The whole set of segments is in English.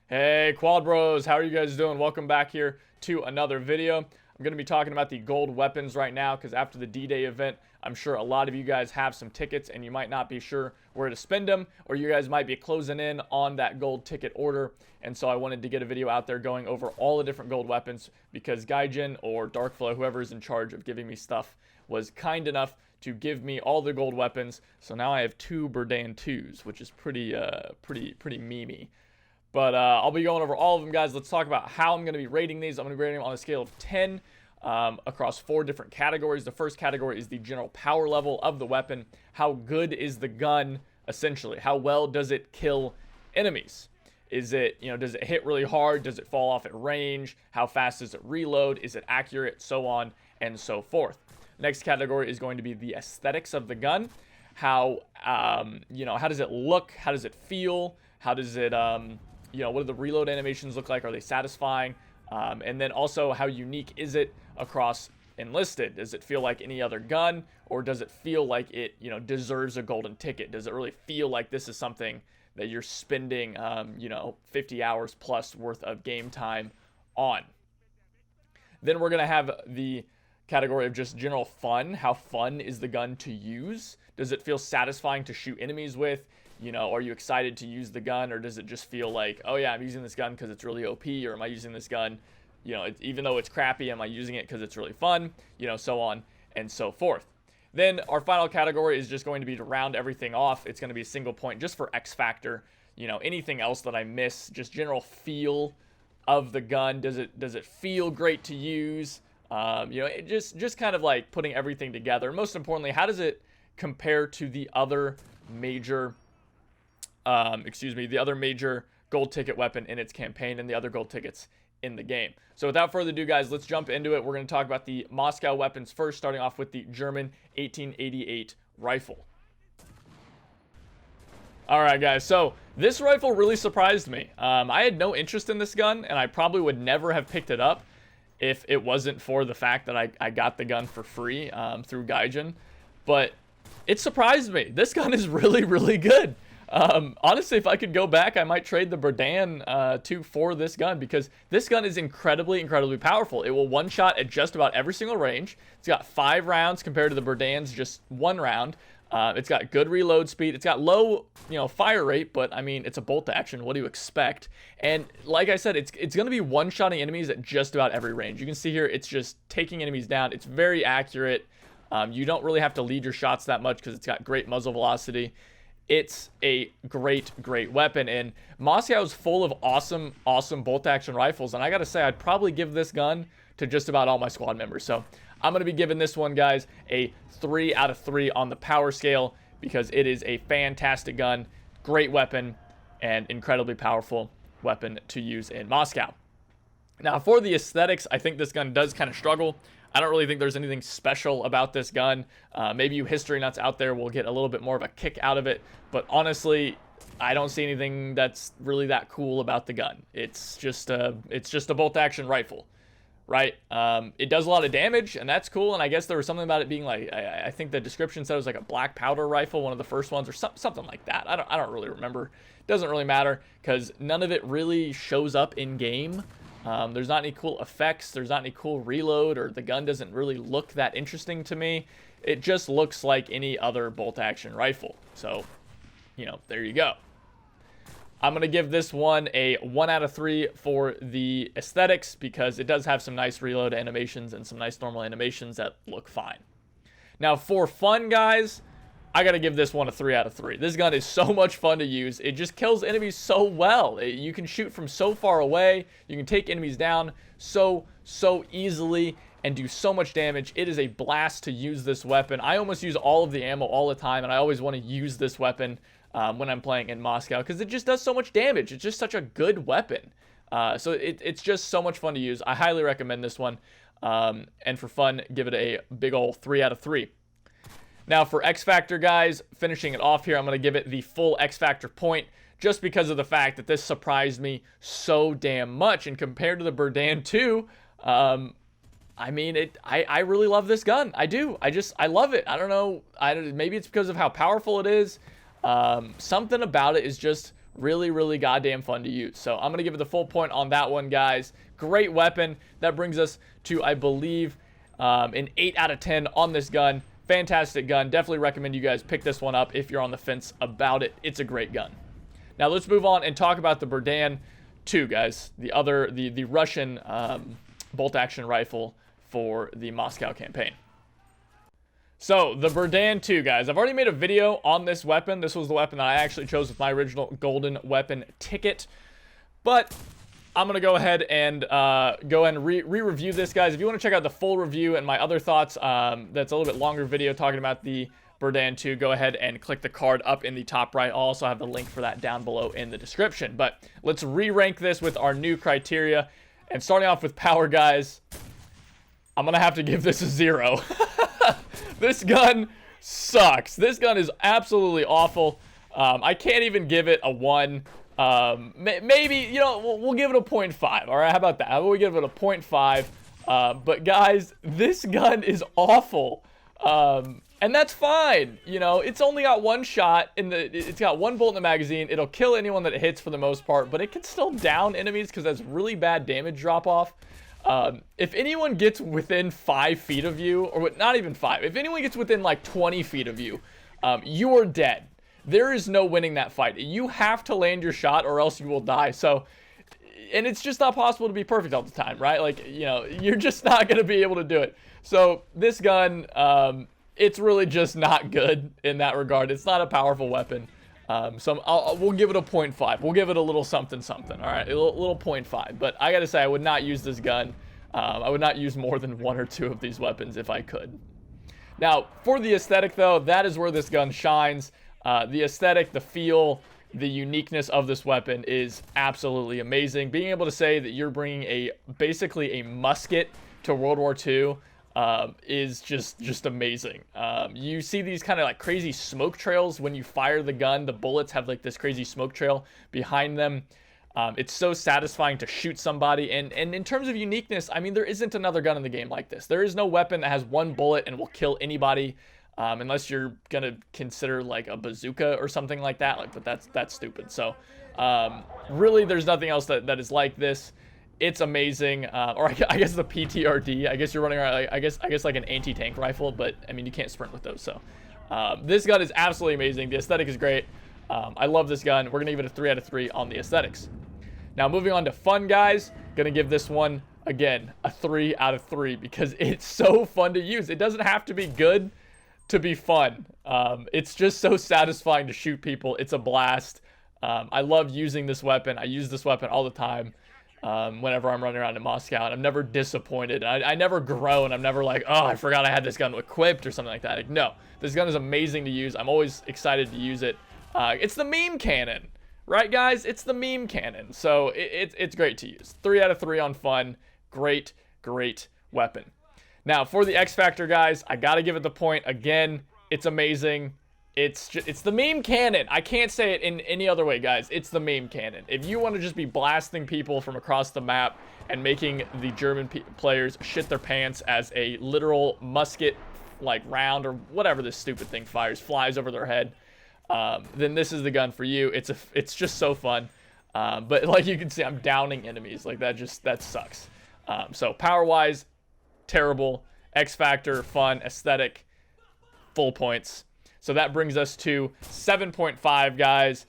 Hey Quad Bros, how are you guys doing? Welcome back here to another video. I'm going to be talking about the gold weapons right now because after the D-Day event, I'm sure a lot of you guys have some tickets and you might not be sure where to spend them, or you guys might be closing in on that gold ticket order. And so I wanted to get a video out there going over all the different gold weapons because Gaijin or Darkflow, whoever is in charge of giving me stuff, was kind enough to give me all the gold weapons. So now I have two Berdan 2s, which is pretty memey. But I'll be going over all of them, guys. Let's talk about how I'm going to be rating these. I'm going to be rating them on a scale of 10 across 4 different categories. The first category is the general power level of the weapon. How good is the gun, essentially? How well does it kill enemies? Is it, does it hit really hard? Does it fall off at range? How fast does it reload? Is it accurate? So on and so forth. Next category is going to be the aesthetics of the gun. How, how does it look? How does it feel? How does it, what do the reload animations look like? Are they satisfying? And then also, how unique is it across Enlisted? Does it feel like any other gun, or does it feel like it, deserves a golden ticket? Does it really feel like this is something that you're spending, 50 hours plus worth of game time on? Then we're going to have the category of just general fun. How fun is the gun to use? Does it feel satisfying to shoot enemies with? Are you excited to use the gun, or does it just feel like, oh yeah, I'm using this gun because it's really OP, or am I using this gun, even though it's crappy, am I using it because it's really fun, so on and so forth. Then our final category is just going to be to round everything off. It's going to be a single point just for X factor. Anything else that I miss, just general feel of the gun. Does it feel great to use? It just kind of like putting everything together. And most importantly, how does it compare to the other major the other major gold ticket weapon in its campaign and the other gold tickets in the game. So without further ado, guys, let's jump into it. We're going to talk about the Moscow weapons first, starting off with the German 1888 rifle. All right, guys, so this rifle really surprised me. I had no interest in this gun, and I probably would never have picked it up if it wasn't for the fact that I got the gun for free through Gaijin. But it surprised me. This gun is really, really good. Honestly, if I could go back, I might trade the Berdan 2 for this gun, because this gun is incredibly powerful. It will one-shot at just about every single range. It's got 5 rounds compared to the Berdan's just 1 round. It's got good reload speed. It's got low, fire rate, but I mean, it's a bolt action. What do you expect? And like I said, it's going to be one-shotting enemies at just about every range. You can see here, it's just taking enemies down. It's very accurate. You don't really have to lead your shots that much because it's got great muzzle velocity. It's a great weapon, and Moscow is full of awesome bolt action rifles, and I gotta say, I'd probably give this gun to just about all my squad members. So I'm gonna be giving this one, guys, a 3 out of 3 on the power scale, because it is a fantastic gun, great weapon, and incredibly powerful weapon to use in Moscow. Now, for the aesthetics, I think this gun does kind of struggle. I don't really think there's anything special about this gun. Maybe you history nuts out there will get a little bit more of a kick out of it, but honestly, I don't see anything that's really that cool about the gun. It's just a bolt action rifle, right? It does a lot of damage, and that's cool. And I guess there was something about it being like, I think the description said it was like a black powder rifle, one of the first ones, or something like that. I don't really remember. It doesn't really matter because none of it really shows up in game. There's not any cool effects, there's not any cool reload, or the gun doesn't really look that interesting to me. It just looks like any other bolt action rifle. So, there you go. I'm going to give this one a 1 out of 3 for the aesthetics, because it does have some nice reload animations and some nice normal animations that look fine. Now, for fun, guys, I gotta give this one a 3 out of 3. This gun is so much fun to use. It just kills enemies so well. You can shoot from so far away. You can take enemies down so easily and do so much damage. It is a blast to use this weapon. I almost use all of the ammo all the time, and I always want to use this weapon when I'm playing in Moscow, because it just does so much damage. It's just such a good weapon. So it's just so much fun to use. I highly recommend this one. And for fun, give it a big ol' 3 out of 3. Now for X Factor, guys, finishing it off here, I'm going to give it the full X Factor point, just because of the fact that this surprised me so damn much. And compared to the Berdan 2, I mean, I really love this gun. I do. I love it. I don't know. Maybe it's because of how powerful it is. Something about it is just really, really goddamn fun to use. So I'm going to give it the full point on that one, guys. Great weapon. That brings us to, I believe, an 8 out of 10 on this gun. Fantastic gun. Definitely recommend you guys pick this one up if you're on the fence about it. It's a great gun. Now let's move on and talk about the Berdan 2, guys. The Russian bolt-action rifle for the Moscow campaign. So, the Berdan 2, guys. I've already made a video on this weapon. This was the weapon that I actually chose with my original golden weapon ticket. But I'm going to go ahead and re-review this, guys. If you want to check out the full review and my other thoughts, that's a little bit longer video talking about the Berdan 2, go ahead and click the card up in the top right. I'll also have the link for that down below in the description. But let's re-rank this with our new criteria. And starting off with power, guys, I'm going to have to give this a 0. This gun sucks. This gun is absolutely awful. I can't even give it a 1. Maybe, you know, we'll give it a 0.5. All right, how about that? How about we give it a 0.5? But guys, this gun is awful. And that's fine. You know, it's only got 1 shot it's got 1 bolt in the magazine. It'll kill anyone that it hits for the most part, but it can still down enemies because that's really bad damage drop off. If anyone gets within 5 feet of you, or not even 5, if anyone gets within like 20 feet of you, you are dead. There is no winning that fight. You have to land your shot or else you will die. So, and it's just not possible to be perfect all the time, right? Like, you know, you're just not going to be able to do it. So this gun, it's really just not good in that regard. It's not a powerful weapon. So we'll give it a 0.5. We'll give it a little something, all right? A little 0.5. But I got to say, I would not use this gun. I would not use more than 1 or 2 of these weapons if I could. Now, for the aesthetic, though, that is where this gun shines. The aesthetic, the feel, the uniqueness of this weapon is absolutely amazing. Being able to say that you're bringing basically a musket to World War II is just amazing. You see these kind of like crazy smoke trails when you fire the gun. The bullets have like this crazy smoke trail behind them. It's so satisfying to shoot somebody. And in terms of uniqueness, I mean, there isn't another gun in the game like this. There is no weapon that has 1 bullet and will kill anybody, unless you're gonna consider like a bazooka or something like that. Like, but that's stupid. So really, there's nothing else that is like this. It's amazing. Or I guess the PTRD. I guess you're running around. Like, I guess like an anti-tank rifle, but I mean, you can't sprint with those. So this gun is absolutely amazing. The aesthetic is great. I love this gun. We're gonna give it a 3 out of 3 on the aesthetics. Now moving on to fun, guys. Gonna give this one again a 3 out of 3 because it's so fun to use. It doesn't have to be good to be fun. It's just so satisfying to shoot people. It's a blast. I love using this weapon. I use this weapon all the time. Whenever I'm running around in Moscow, and I'm never disappointed. I never groan. I'm never like, oh, I forgot I had this gun equipped or something like that. Like, no, this gun is amazing to use. I'm always excited to use it. It's the meme cannon, right, guys? It's the meme cannon. So it's great to use. 3 out of 3 on fun. Great weapon. Now for the X Factor, guys, I gotta give it the point again. It's amazing. It's the meme cannon. I can't say it in any other way, guys. It's the meme cannon. If you want to just be blasting people from across the map and making the German players shit their pants as a literal musket like round or whatever this stupid thing flies over their head, then this is the gun for you. It's just so fun. But like you can see, I'm downing enemies. Like that sucks. So power wise, terrible. X Factor, fun, aesthetic, full points. So that brings us to 7.5, guys.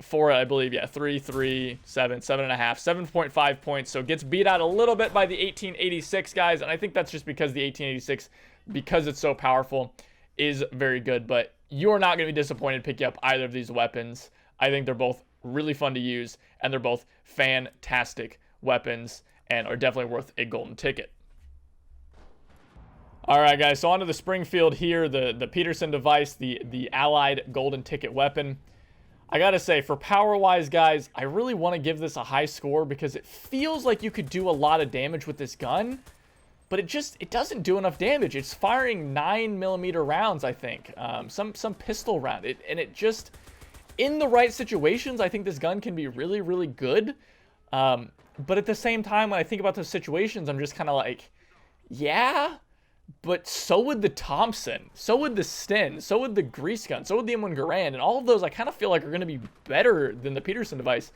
For, I believe, 3, 3, 7, 7.5, 7.5 points. So it gets beat out a little bit by the 1886, guys. And I think that's just because the 1886, because it's so powerful, is very good. But you're not going to be disappointed picking up either of these weapons. I think they're both really fun to use, and they're both fantastic weapons and are definitely worth a golden ticket. All right, guys, so on to the Springfield here, the Pederson Device, the Allied golden ticket weapon. I gotta say, for power-wise, guys, I really want to give this a high score because it feels like you could do a lot of damage with this gun, but it doesn't do enough damage. It's firing 9mm rounds, I think, some pistol round. In the right situations, I think this gun can be really, really good. But at the same time, when I think about those situations, I'm just kind of like, yeah. but so would the Thompson, so would the Sten, so would the Grease Gun, so would the M1 Garand, and all of those I kind of feel like are going to be better than the Pederson device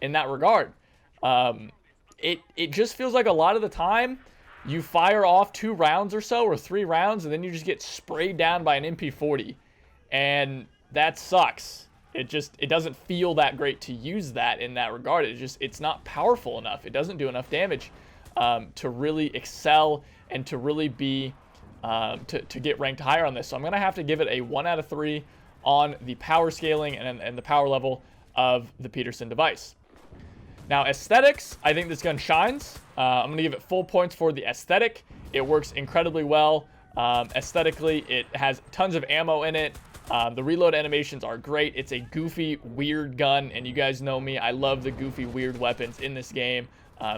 in that regard. It just feels like a lot of the time you fire off 2 rounds or so, or 3 rounds, and then you just get sprayed down by an MP40, and that sucks. It doesn't feel that great to use that in that regard. It's not powerful enough. It doesn't do enough damage to really excel and to really be to get ranked higher on this. So I'm gonna have to give it a 1 out of 3 on the power scaling and the power level of the Pederson device. Now, aesthetics, I think this gun shines. I'm gonna give it full points for the aesthetic. It works incredibly well. Aesthetically, it has tons of ammo in it. The reload animations are great. It's a goofy, weird gun, and you guys know me. I love the goofy, weird weapons in this game.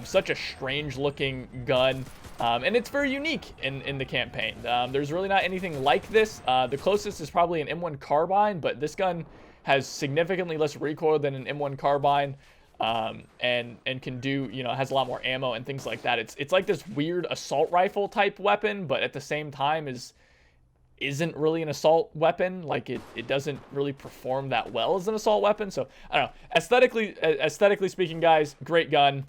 Such a strange-looking gun, and it's very unique in the campaign. There's really not anything like this. The closest is probably an M1 carbine, but this gun has significantly less recoil than an M1 carbine, and can do, you know, has a lot more ammo and things like that. It's like this weird assault rifle type weapon, but at the same time isn't really an assault weapon. Like it doesn't really perform that well as an assault weapon. So I don't know. Aesthetically speaking, guys, great gun.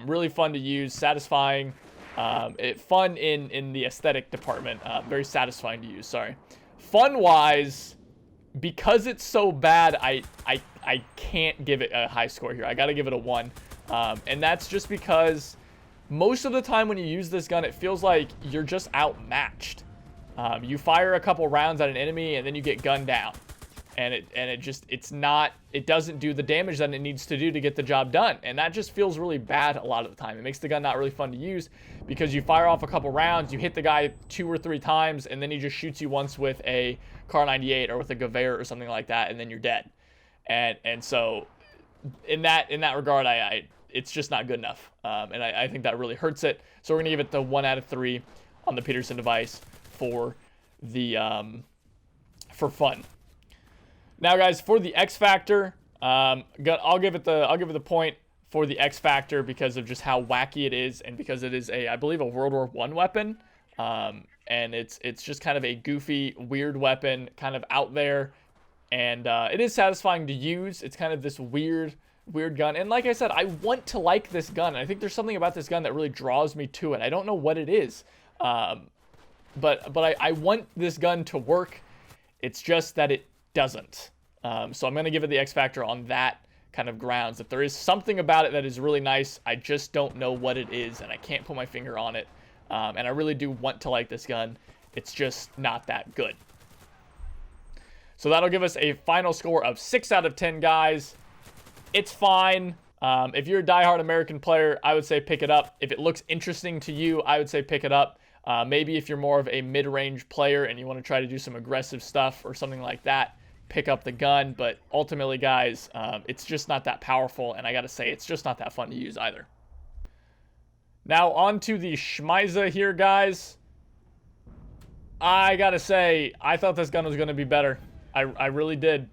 Really fun to use, satisfying. Fun in the aesthetic department. Very satisfying to use. Sorry. Fun wise, because it's so bad, I can't give it a high score here. I got to give it a 1, and that's just because most of the time when you use this gun, it feels like you're just outmatched. You fire a couple rounds at an enemy and then you get gunned down, and it doesn't do the damage that it needs to do to get the job done, and that just feels really bad a lot of the time. It makes the gun not really fun to use because you fire off a couple rounds, you hit the guy 2 or 3 times, and then he just shoots you once with a Kar 98 or with a Gewehr or something like that, and then you're dead. And so in that regard, it's just not good enough, and I think that really hurts it. So we're gonna give it the 1 out of 3 on the Pederson device for the for fun. Now, guys, for the X factor, I'll give it the point for the X factor because of just how wacky it is, and because it is I believe a World War I weapon, and it's just kind of a goofy, weird weapon, kind of out there, and it is satisfying to use. It's kind of this weird gun, and like I said, I want to like this gun. I think there's something about this gun that really draws me to it. I don't know what it is. But I want this gun to work. It's just that it doesn't. So I'm going to give it the X factor on that kind of grounds. If there is something about it that is really nice, I just don't know what it is, and I can't put my finger on it. And I really do want to like this gun. It's just not that good. So that'll give us a final score of 6 out of 10, guys. It's fine. If you're a diehard American player, I would say pick it up. If it looks interesting to you, I would say pick it up. Maybe if you're more of a mid-range player and you want to try to do some aggressive stuff or something like that, pick up the gun. But ultimately, guys, it's just not that powerful, and I gotta say, it's just not that fun to use either. Now, on to the Schmeisser here, guys. I gotta say, I thought this gun was going to be better. I really did.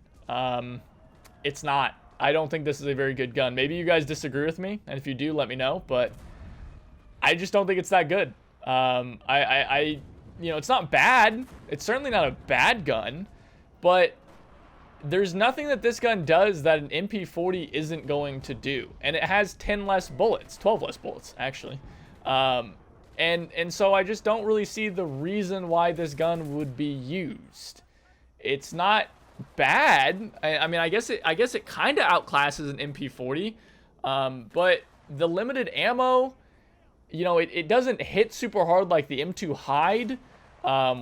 It's not. I don't think this is a very good gun. Maybe you guys disagree with me, and if you do, let me know, but I just don't think it's that good. You know, it's not bad. It's certainly not a bad gun, but there's nothing that this gun does that an MP40 isn't going to do. And it has 10 less bullets, 12 less bullets, actually. And so I just don't really see the reason why this gun would be used. It's not bad. I mean, I guess it kind of outclasses an MP40, but the limited ammo, you know, it doesn't hit super hard like the M2 Hyde,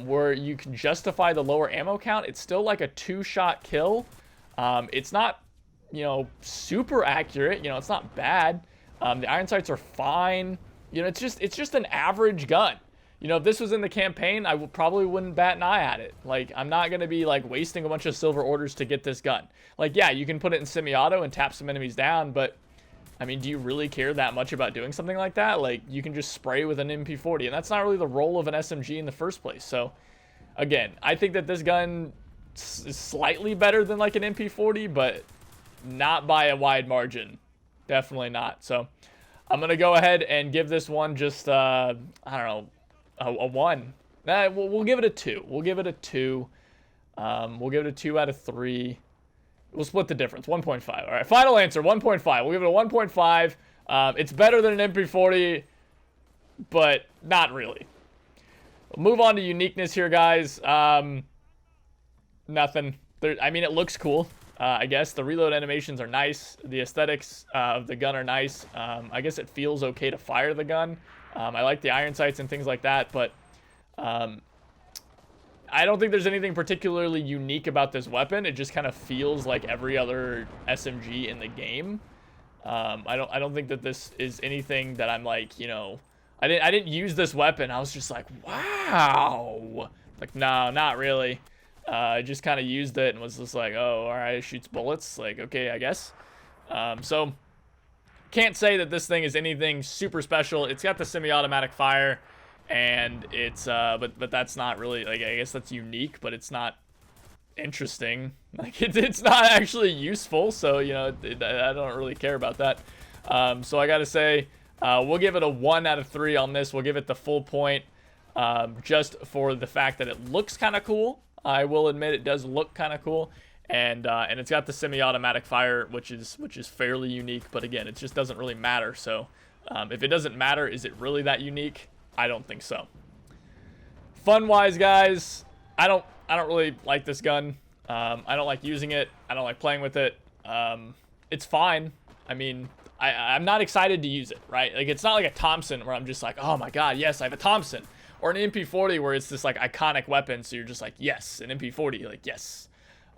where you can justify the lower ammo count. It's still like a 2-shot kill. It's not, you know, super accurate. You know, it's not bad. The iron sights are fine. You know, it's just an average gun. You know, if this was in the campaign, I probably wouldn't bat an eye at it. Like, I'm not going to be, like, wasting a bunch of silver orders to get this gun. Like, yeah, you can put it in semi-auto and tap some enemies down, but I mean, do you really care that much about doing something like that? Like, you can just spray with an MP40, and that's not really the role of an SMG in the first place. So, again, I think that this gun is slightly better than, like, an MP40, but not by a wide margin. Definitely not. So, I'm going to go ahead and give this one just, I don't know, A 1. Nah, we'll give it a 2. We'll give it a 2. We'll give it a 2 out of 3. We'll split the difference. 1.5. All right, final answer, 1.5. We'll give it a 1.5. It's better than an MP40, but not really. We'll move on to uniqueness here, guys. Nothing. I mean, it looks cool. I guess the reload animations are nice. The aesthetics of the gun are nice. I guess it feels okay to fire the gun. I like the iron sights and things like that, but I don't think there's anything particularly unique about this weapon. It just kind of feels like every other SMG in the game. I don't think that this is anything that I'm like, you know, I didn't use this weapon. I was just like, wow. Like, no, not really. I just kind of used it and was just like, oh, all right, it shoots bullets. Like, okay, I guess. So can't say that this thing is anything super special. It's got the semi-automatic fire, and it's but that's not really, like, I guess that's unique, but it's not interesting. Like, it's not actually useful, so, you know, I don't really care about that. So I gotta say, we'll give it a 1 out of 3 on this. We'll give it the full point, just for the fact that it looks kind of cool. I will admit it does look kind of cool, and it's got the semi-automatic fire, which is fairly unique. But again, it just doesn't really matter. So if it doesn't matter, is it really that unique? I don't think so. Fun-wise, guys, I don't really like this gun. I don't like using it. I don't like playing with it. It's fine. I mean, I'm not excited to use it, right? Like, it's not like a Thompson where I'm just like, oh my god, yes, I have a Thompson. Or an MP40 where it's this, like, iconic weapon, so you're just like, yes, an MP40, like, yes.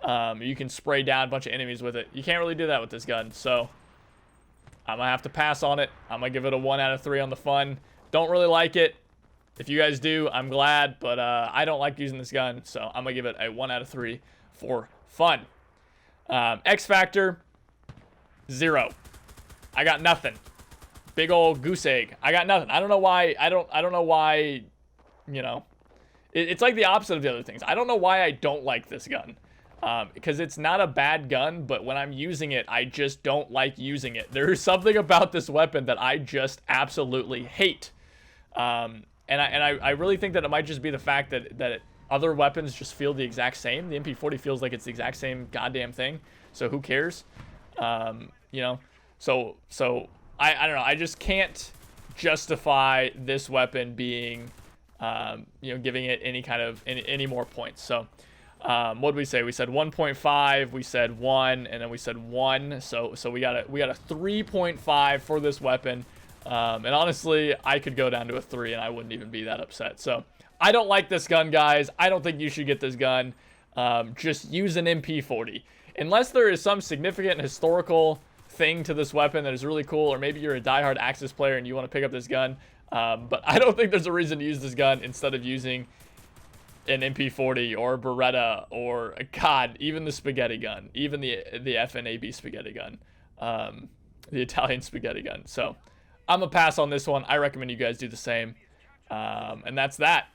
You can spray down a bunch of enemies with it. You can't really do that with this gun, so I'm gonna have to pass on it. I'm gonna give it a 1 out of 3 on the fun. Don't really like it. If you guys do, I'm glad, but I don't like using this gun, so I'm gonna give it a 1 out of 3 for fun. X Factor, 0. I got nothing. Big old goose egg. I got nothing. I don't know why. I don't know why. You know, it's like the opposite of the other things. I don't know why I don't like this gun, because it's not a bad gun, but when I'm using it, I just don't like using it. There's something about this weapon that I just absolutely hate, and I really think that it might just be the fact that other weapons just feel the exact same. The MP40 feels like it's the exact same goddamn thing, so who cares? You know, so I don't know. I just can't justify this weapon being, you know, giving it any kind of any more points. So what did we say? We said 1.5, we said 1, and then we said 1. So we got a 3.5 for this weapon. And honestly, I could go down to a 3 and I wouldn't even be that upset. So I don't like this gun, guys. I don't think you should get this gun. Just use an MP40 unless there is some significant historical thing to this weapon that is really cool, or maybe you're a diehard Axis player and you want to pick up this gun. But I don't think there's a reason to use this gun instead of using an MP40 or a Beretta or, God, even the spaghetti gun, even the FNAB spaghetti gun, the Italian spaghetti gun. So I'm gonna pass on this one. I recommend you guys do the same. And that's that.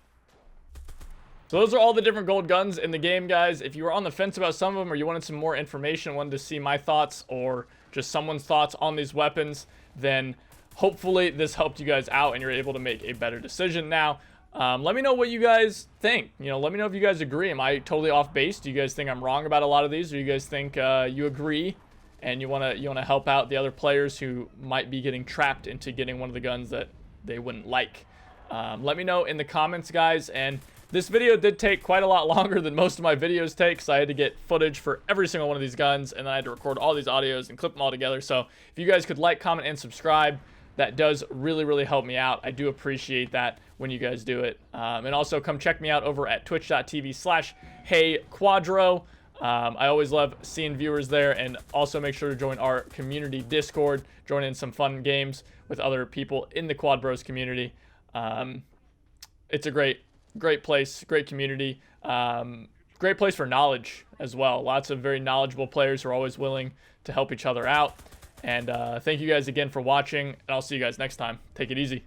So those are all the different gold guns in the game, guys. If you were on the fence about some of them, or you wanted some more information, wanted to see my thoughts or just someone's thoughts on these weapons, then hopefully this helped you guys out and you're able to make a better decision now. Let me know what you guys think. You know, let me know if you guys agree. Am I totally off base? Do you guys think I'm wrong about a lot of these, or you guys think you agree and you wanna help out the other players who might be getting trapped into getting one of the guns that they wouldn't like? Let me know in the comments, guys. And this video did take quite a lot longer than most of my videos take, because I had to get footage for every single one of these guns, and then I had to record all these audios and clip them all together. So if you guys could like, comment, and subscribe, that does really, really help me out. I do appreciate that when you guys do it. And also come check me out over at twitch.tv/HeyQuadro. I always love seeing viewers there, and also make sure to join our community Discord, join in some fun games with other people in the Quad Bros community. It's a great place, great community, great place for knowledge as well. Lots of very knowledgeable players who are always willing to help each other out. And thank you guys again for watching, and I'll see you guys next time. Take it easy.